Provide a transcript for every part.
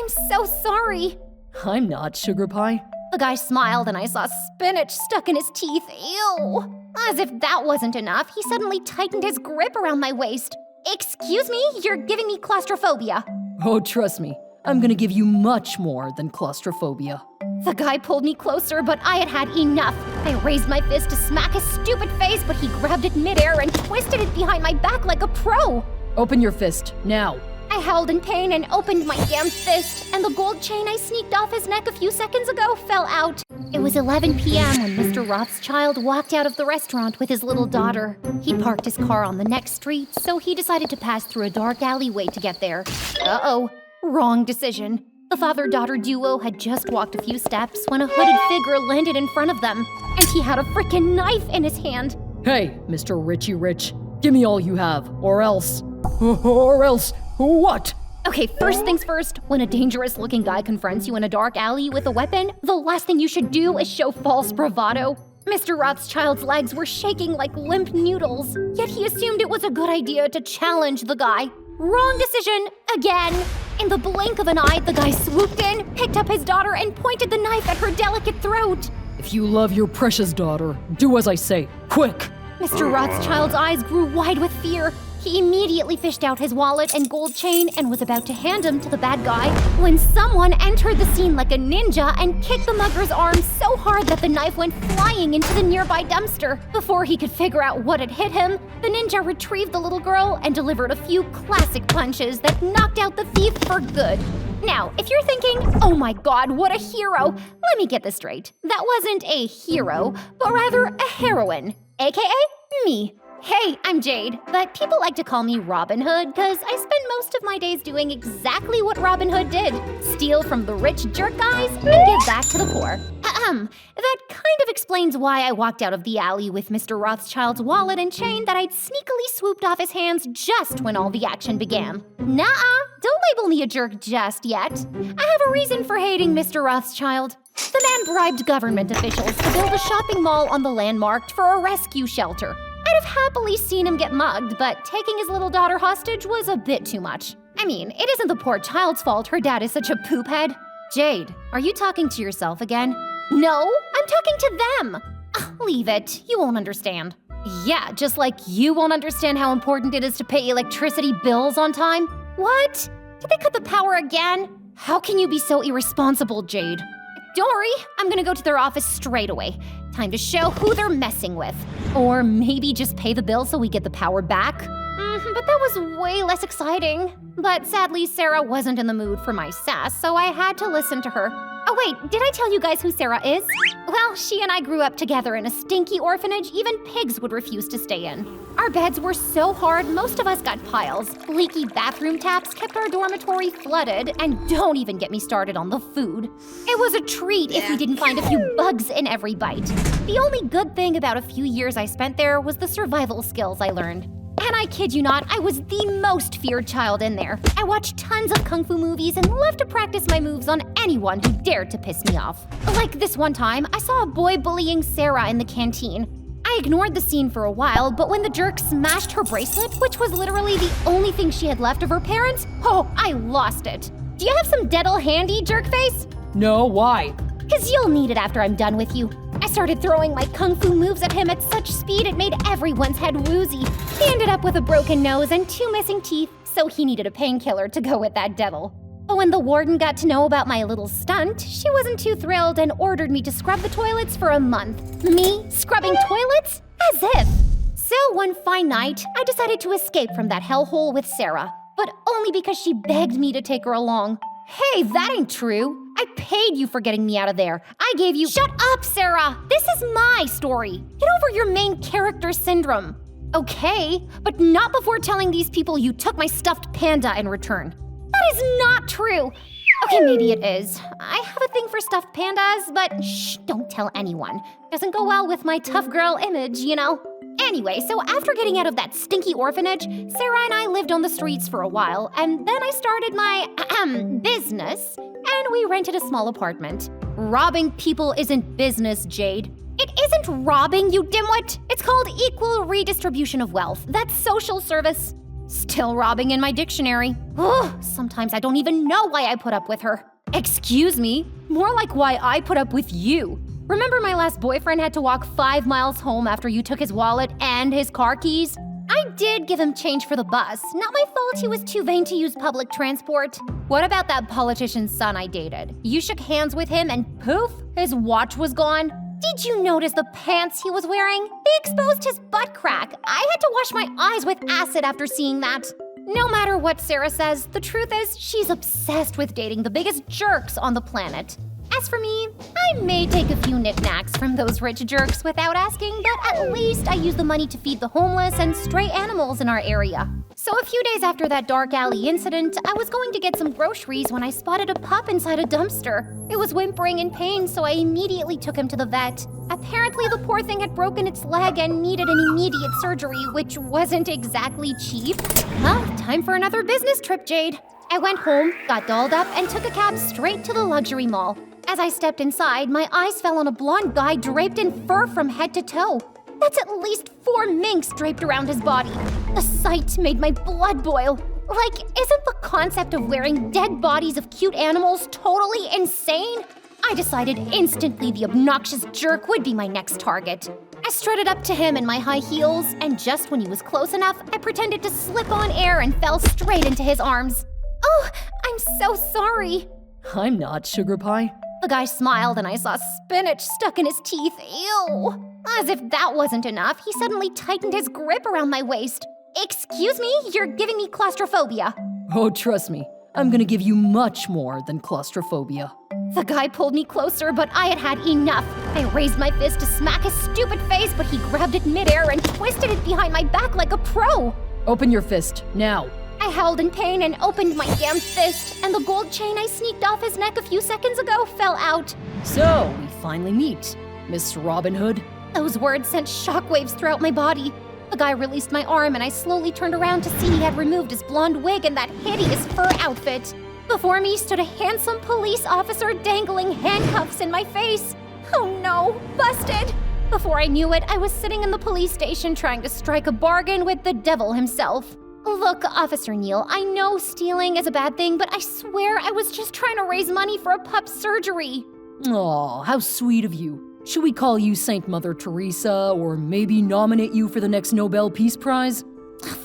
I'm so sorry. I'm not, Sugar Pie. The guy smiled and I saw spinach stuck in his teeth. Ew. As if that wasn't enough, he suddenly tightened his grip around my waist. Excuse me, you're giving me claustrophobia. Oh, trust me, I'm gonna give you much more than claustrophobia. The guy pulled me closer, but I had had enough. I raised my fist to smack his stupid face, but he grabbed it midair and twisted it behind my back like a pro. Open your fist, now. I howled in pain and opened my damn fist, and the gold chain I sneaked off his neck a few seconds ago fell out. It was 11 p.m. when Mr. Rothschild walked out of the restaurant with his little daughter. He parked his car on the next street, so he decided to pass through a dark alleyway to get there. Uh-oh, wrong decision. The father-daughter duo had just walked a few steps when a hooded figure landed in front of them, and he had a freaking knife in his hand. Hey, Mr. Richie Rich, give me all you have, or else. Or else what? Okay, first things first, when a dangerous-looking guy confronts you in a dark alley with a weapon, the last thing you should do is show false bravado. Mr. Rothschild's legs were shaking like limp noodles, yet he assumed it was a good idea to challenge the guy. Wrong decision, again. In the blink of an eye, the guy swooped in, picked up his daughter, and pointed the knife at her delicate throat. If you love your precious daughter, do as I say, quick! Mr. Rothschild's eyes grew wide with fear. He immediately fished out his wallet and gold chain and was about to hand him to the bad guy when someone entered the scene like a ninja and kicked the mugger's arm so hard that the knife went flying into the nearby dumpster. Before he could figure out what had hit him, the ninja retrieved the little girl and delivered a few classic punches that knocked out the thief for good. Now, if you're thinking, oh my god, what a hero, let me get this straight. That wasn't a hero, but rather a heroine, aka me. Hey, I'm Jade, but people like to call me Robin Hood because I spend most of my days doing exactly what Robin Hood did. Steal from the rich jerk guys and give back to the poor. That kind of explains why I walked out of the alley with Mr. Rothschild's wallet and chain that I'd sneakily swooped off his hands just when all the action began. Nuh-uh, don't label me a jerk just yet. I have a reason for hating Mr. Rothschild. The man bribed government officials to build a shopping mall on the land marked for a rescue shelter. I'd have happily seen him get mugged, but taking his little daughter hostage was a bit too much. I mean, it isn't the poor child's fault her dad is such a poop head. Jade, are you talking to yourself again? No, I'm talking to them. Leave it, you won't understand. Yeah, just like you won't understand how important it is to pay electricity bills on time. What? Did they cut the power again? How can you be so irresponsible, Jade? Don't worry, I'm gonna go to their office straight away. Time to show who they're messing with. Or maybe just pay the bill so we get the power back. But that was way less exciting. But sadly, Sarah wasn't in the mood for my sass, so I had to listen to her. Oh wait, did I tell you guys who Sarah is? Well, she and I grew up together in a stinky orphanage even pigs would refuse to stay in. Our beds were so hard, most of us got piles. Leaky bathroom taps kept our dormitory flooded, and don't even get me started on the food. It was a treat if we didn't find a few bugs in every bite. The only good thing about a few years I spent there was the survival skills I learned. And I kid you not, I was the most feared child in there. I watched tons of kung fu movies and loved to practice my moves on anyone who dared to piss me off. Like this one time, I saw a boy bullying Sarah in the canteen. I ignored the scene for a while, but when the jerk smashed her bracelet, which was literally the only thing she had left of her parents, oh, I lost it. Do you have some dental handy, jerk face? No, why? 'Cause you'll need it after I'm done with you. I started throwing my kung fu moves at him at such speed it made everyone's head woozy. He ended up with a broken nose and 2 missing teeth, so he needed a painkiller to go with that devil. But when the warden got to know about my little stunt, she wasn't too thrilled and ordered me to scrub the toilets for a month. Me? Scrubbing toilets? As if. So one fine night, I decided to escape from that hellhole with Sarah, but only because she begged me to take her along. Hey, that ain't true. I paid you for getting me out of there. I gave you— Shut up, Sarah! This is my story. Get over your main character syndrome. Okay, but not before telling these people you took my stuffed panda in return. That is not true. Okay, maybe it is. I have a thing for stuffed pandas, but shh, don't tell anyone. Doesn't go well with my tough girl image, you know? Anyway, so after getting out of that stinky orphanage, Sarah and I lived on the streets for a while, and then I started my business, and we rented a small apartment. Robbing people isn't business, Jade. It isn't robbing, you dimwit. It's called equal redistribution of wealth. That's social service. Still robbing in my dictionary. Ugh, sometimes I don't even know why I put up with her. Excuse me? More like why I put up with you. Remember my last boyfriend had to walk 5 miles home after you took his wallet and his car keys? I did give him change for the bus. Not my fault he was too vain to use public transport. What about that politician's son I dated? You shook hands with him and poof, his watch was gone. Did you notice the pants he was wearing? They exposed his butt crack. I had to wash my eyes with acid after seeing that. No matter what Sarah says, the truth is she's obsessed with dating the biggest jerks on the planet. As for me, I may take a few knickknacks from those rich jerks without asking, but at least I use the money to feed the homeless and stray animals in our area. So a few days after that dark alley incident, I was going to get some groceries when I spotted a pup inside a dumpster. It was whimpering in pain, so I immediately took him to the vet. Apparently, the poor thing had broken its leg and needed an immediate surgery, which wasn't exactly cheap. Well, time for another business trip, Jade. I went home, got dolled up, and took a cab straight to the luxury mall. As I stepped inside, my eyes fell on a blonde guy draped in fur from head to toe. That's at least 4 minks draped around his body. The sight made my blood boil. Like, isn't the concept of wearing dead bodies of cute animals totally insane? I decided instantly the obnoxious jerk would be my next target. I strutted up to him in my high heels, and just when he was close enough, I pretended to slip on air and fell straight into his arms. Oh, I'm so sorry. I'm not, Sugar Pie. The guy smiled and I saw spinach stuck in his teeth. Ew. As if that wasn't enough, he suddenly tightened his grip around my waist. Excuse me, you're giving me claustrophobia. Oh, trust me, I'm gonna give you much more than claustrophobia. The guy pulled me closer, but I had had enough. I raised my fist to smack his stupid face, but he grabbed it midair and twisted it behind my back like a pro. Open your fist, now. I howled in pain and opened my damn fist, and the gold chain I sneaked off his neck a few seconds ago fell out. So, we finally meet, Miss Robin Hood. Those words sent shockwaves throughout my body. The guy released my arm and I slowly turned around to see he had removed his blonde wig and that hideous fur outfit. Before me stood a handsome police officer dangling handcuffs in my face. Oh no, busted! Before I knew it, I was sitting in the police station trying to strike a bargain with the devil himself. Look, Officer Neal, I know stealing is a bad thing, but I swear I was just trying to raise money for a pup's surgery. Aw, how sweet of you. Should we call you Saint Mother Teresa, or maybe nominate you for the next Nobel Peace Prize?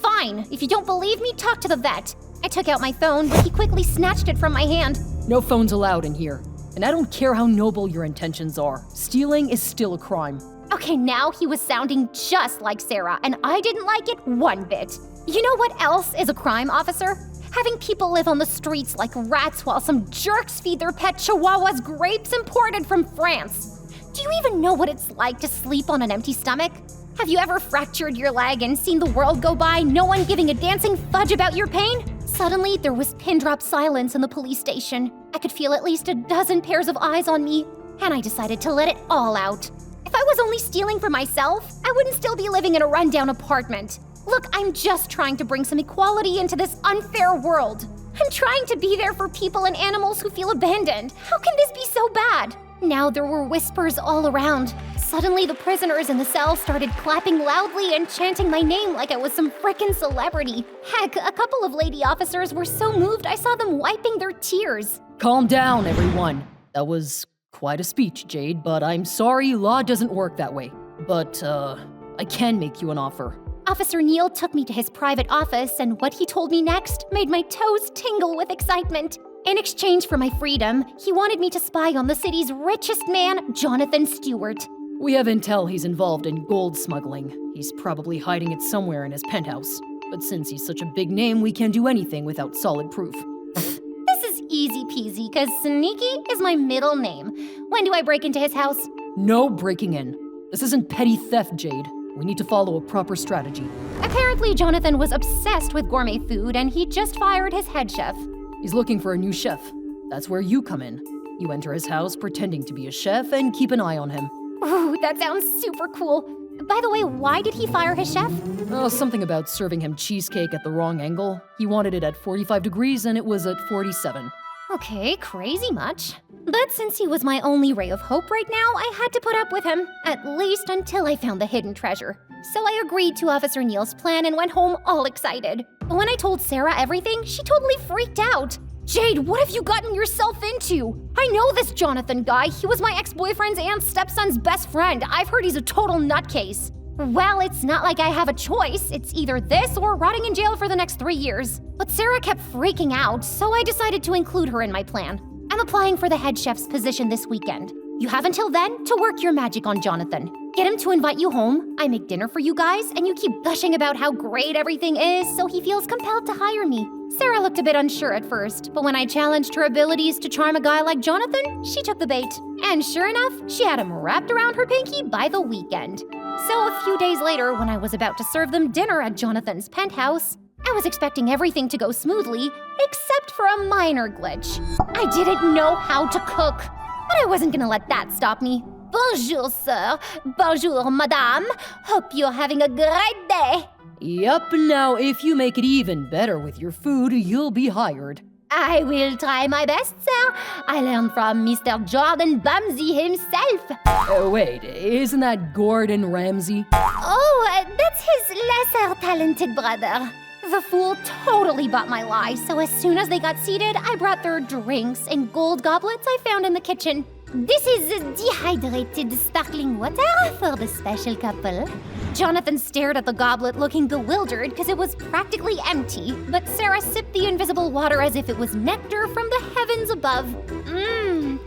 Fine. If you don't believe me, talk to the vet. I took out my phone, but he quickly snatched it from my hand. No phones allowed in here. And I don't care how noble your intentions are. Stealing is still a crime. Okay, now he was sounding just like Sarah, and I didn't like it one bit. You know what else is a crime, officer? Having people live on the streets like rats while some jerks feed their pet chihuahuas grapes imported from France. Do you even know what it's like to sleep on an empty stomach? Have you ever fractured your leg and seen the world go by, no one giving a dancing fudge about your pain? Suddenly, there was pin-drop silence in the police station. I could feel at least a dozen pairs of eyes on me, and I decided to let it all out. If I was only stealing for myself, I wouldn't still be living in a rundown apartment. Look, I'm just trying to bring some equality into this unfair world. I'm trying to be there for people and animals who feel abandoned. How can this be so bad? Now there were whispers all around. Suddenly, the prisoners in the cell started clapping loudly and chanting my name like I was some frickin' celebrity. Heck, a couple of lady officers were so moved I saw them wiping their tears. Calm down, everyone. That was quite a speech, Jade, but I'm sorry, law doesn't work that way. But, I can make you an offer. Officer Neal took me to his private office, and what he told me next made my toes tingle with excitement. In exchange for my freedom, he wanted me to spy on the city's richest man, Jonathan Stewart. We have intel he's involved in gold smuggling. He's probably hiding it somewhere in his penthouse. But since he's such a big name, we can't do anything without solid proof. This is easy peasy, cause Sneaky is my middle name. When do I break into his house? No breaking in. This isn't petty theft, Jade. We need to follow a proper strategy. Apparently, Jonathan was obsessed with gourmet food, and he just fired his head chef. He's looking for a new chef. That's where you come in. You enter his house pretending to be a chef and keep an eye on him. Ooh, that sounds super cool. By the way, why did he fire his chef? Oh, something about serving him cheesecake at the wrong angle. He wanted it at 45 degrees and it was at 47. Okay, crazy much. But since he was my only ray of hope right now, I had to put up with him, at least until I found the hidden treasure. So I agreed to Officer Neal's plan and went home all excited. But when I told Sarah everything, she totally freaked out. Jade, what have you gotten yourself into? I know this Jonathan guy. He was my ex-boyfriend's and stepson's best friend. I've heard he's a total nutcase. Well, it's not like I have a choice. It's either this or rotting in jail for the next 3 years. But Sarah kept freaking out, so I decided to include her in my plan. I'm applying for the head chef's position this weekend. You have until then to work your magic on Jonathan. Get him to invite you home, I make dinner for you guys, and you keep gushing about how great everything is so he feels compelled to hire me. Sarah looked a bit unsure at first, but when I challenged her abilities to charm a guy like Jonathan, she took the bait. And sure enough, she had him wrapped around her pinky by the weekend. So a few days later, when I was about to serve them dinner at Jonathan's penthouse, I was expecting everything to go smoothly, except for a minor glitch. I didn't know how to cook, but I wasn't gonna let that stop me. Bonjour, sir. Bonjour, madame. Hope you're having a great day. Yup, now if you make it even better with your food, you'll be hired. I will try my best, sir. I learned from Mr. Jordan Bumsy himself. Wait, isn't that Gordon Ramsay? Oh, that's his lesser talented brother. The fool totally bought my lie, so as soon as they got seated, I brought their drinks in gold goblets I found in the kitchen. This is dehydrated sparkling water for the special couple. Jonathan stared at the goblet looking bewildered because it was practically empty, but Sarah sipped the invisible water as if it was nectar from the heavens above.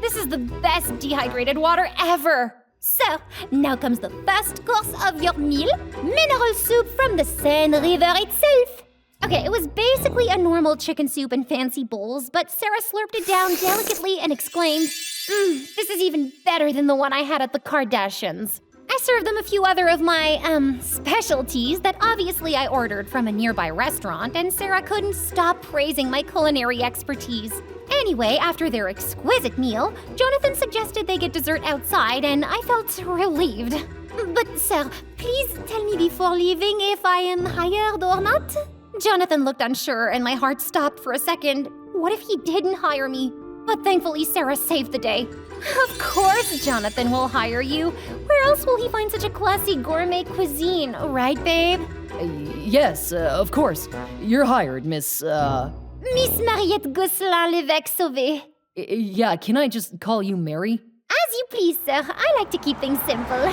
This is the best dehydrated water ever. So, now comes the first course of your meal, mineral soup from the Seine River itself. Okay, it was basically a normal chicken soup in fancy bowls, but Sarah slurped it down delicately and exclaimed, this is even better than the one I had at the Kardashians. I served them a few other of my, specialties that obviously I ordered from a nearby restaurant, and Sarah couldn't stop praising my culinary expertise. Anyway, after their exquisite meal, Jonathan suggested they get dessert outside, and I felt relieved. But sir, please tell me before leaving if I am hired or not? Jonathan looked unsure, and my heart stopped for a second. What if he didn't hire me? But thankfully, Sarah saved the day. Of course Jonathan will hire you. Where else will he find such a classy gourmet cuisine, right, babe? Yes, of course. You're hired, Miss, Miss Mariette Gosselin-Lévesque Sauvé. Yeah, can I just call you Mary? As you please, sir. I like to keep things simple.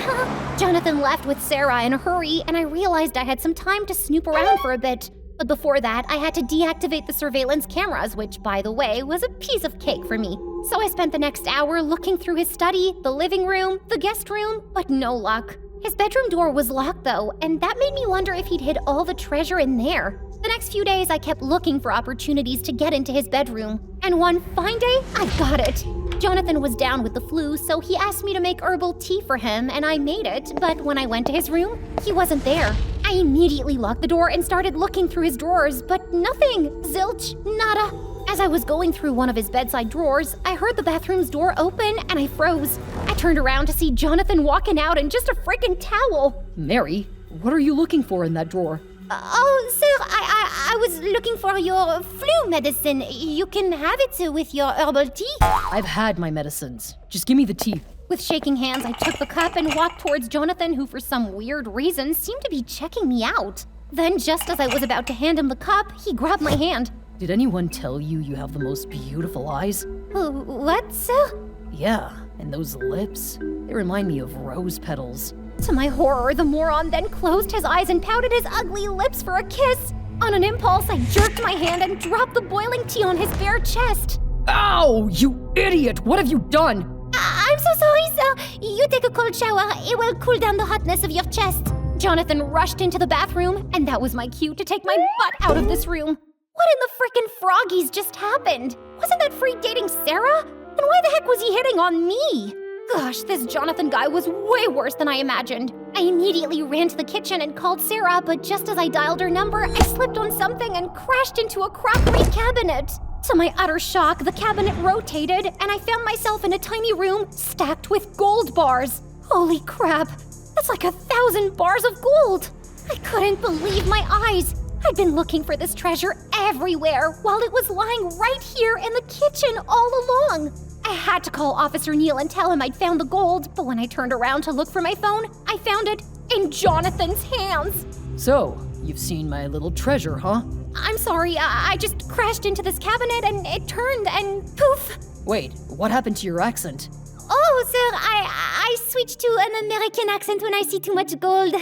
Jonathan left with Sarah in a hurry, and I realized I had some time to snoop around for a bit. But before that, I had to deactivate the surveillance cameras, which, by the way, was a piece of cake for me. So I spent the next hour looking through his study, the living room, the guest room, but no luck. His bedroom door was locked, though, and that made me wonder if he'd hid all the treasure in there. The next few days, I kept looking for opportunities to get into his bedroom. And one fine day, I got it. Jonathan was down with the flu, so he asked me to make herbal tea for him, and I made it. But when I went to his room, he wasn't there. I immediately locked the door and started looking through his drawers, but nothing. Zilch, nada. As I was going through one of his bedside drawers, I heard the bathroom's door open and I froze. I turned around to see Jonathan walking out in just a freaking towel. Mary, what are you looking for in that drawer? Oh, sir, I was looking for your flu medicine. You can have it with your herbal tea. I've had my medicines. Just give me the tea. With shaking hands, I took the cup and walked towards Jonathan, who for some weird reason seemed to be checking me out. Then, just as I was about to hand him the cup, he grabbed my hand. Did anyone tell you you have the most beautiful eyes? What, sir? Yeah, and those lips. They remind me of rose petals. To my horror, the moron then closed his eyes and pouted his ugly lips for a kiss. On an impulse, I jerked my hand and dropped the boiling tea on his bare chest. Ow, you idiot! What have you done? I'm so sorry, sir. You take a cold shower. It will cool down the hotness of your chest. Jonathan rushed into the bathroom, and that was my cue to take my butt out of this room. What in the frickin' froggies just happened? Wasn't that freak dating Sarah? Then why the heck was he hitting on me? Gosh, this Jonathan guy was way worse than I imagined. I immediately ran to the kitchen and called Sarah, but just as I dialed her number, I slipped on something and crashed into a crockery cabinet. To my utter shock, the cabinet rotated, and I found myself in a tiny room stacked with gold bars. Holy crap, that's like 1,000 bars of gold. I couldn't believe my eyes. I'd been looking for this treasure everywhere while it was lying right here in the kitchen all along. I had to call Officer Neil and tell him I'd found the gold, but when I turned around to look for my phone, I found it in Jonathan's hands. So, you've seen my little treasure, huh? I'm sorry, I just crashed into this cabinet and it turned and poof. Wait, what happened to your accent? Oh, sir, I switch to an American accent when I see too much gold.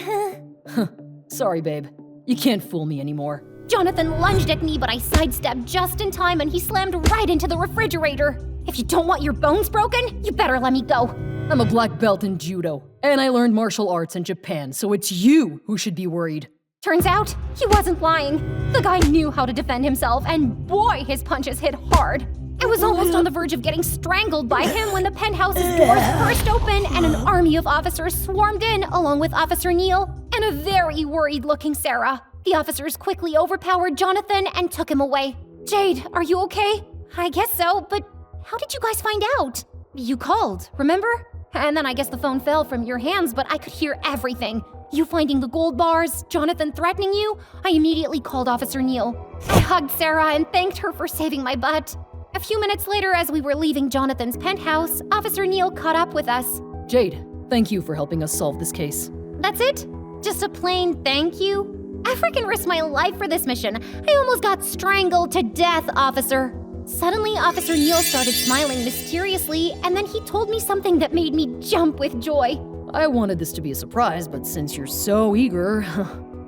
Sorry, babe. You can't fool me anymore. Jonathan lunged at me, but I sidestepped just in time and he slammed right into the refrigerator. If you don't want your bones broken, you better let me go. I'm a black belt in judo, and I learned martial arts in Japan, so it's you who should be worried. Turns out, he wasn't lying. The guy knew how to defend himself, and boy, his punches hit hard. I was almost on the verge of getting strangled by him when the penthouse's doors burst open and an army of officers swarmed in, along with Officer Neil and a very worried-looking Sarah. The officers quickly overpowered Jonathan and took him away. Jade, are you okay? I guess so, but how did you guys find out? You called, remember? And then I guess the phone fell from your hands, but I could hear everything. You finding the gold bars, Jonathan threatening you. I immediately called Officer Neil. I hugged Sarah and thanked her for saving my butt. A few minutes later, as we were leaving Jonathan's penthouse, Officer Neil caught up with us. Jade, thank you for helping us solve this case. That's it? Just a plain thank you? I freaking risked my life for this mission. I almost got strangled to death, officer. Suddenly, Officer Neil started smiling mysteriously, and then he told me something that made me jump with joy. I wanted this to be a surprise, but since you're so eager,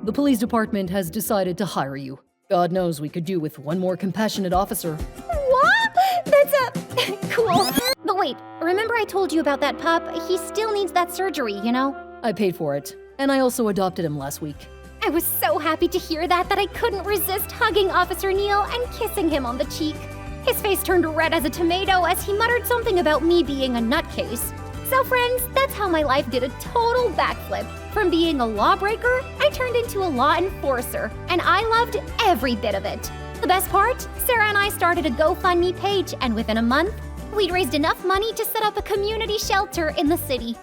the police department has decided to hire you. God knows we could do with one more compassionate officer. What? That's cool. But wait, remember I told you about that pup? He still needs that surgery, you know? I paid for it, and I also adopted him last week. I was so happy to hear that I couldn't resist hugging Officer Neil and kissing him on the cheek. His face turned red as a tomato as he muttered something about me being a nutcase. So friends, that's how my life did a total backflip. From being a lawbreaker, I turned into a law enforcer, and I loved every bit of it. The best part? Sarah and I started a GoFundMe page, and within a month, we'd raised enough money to set up a community shelter in the city.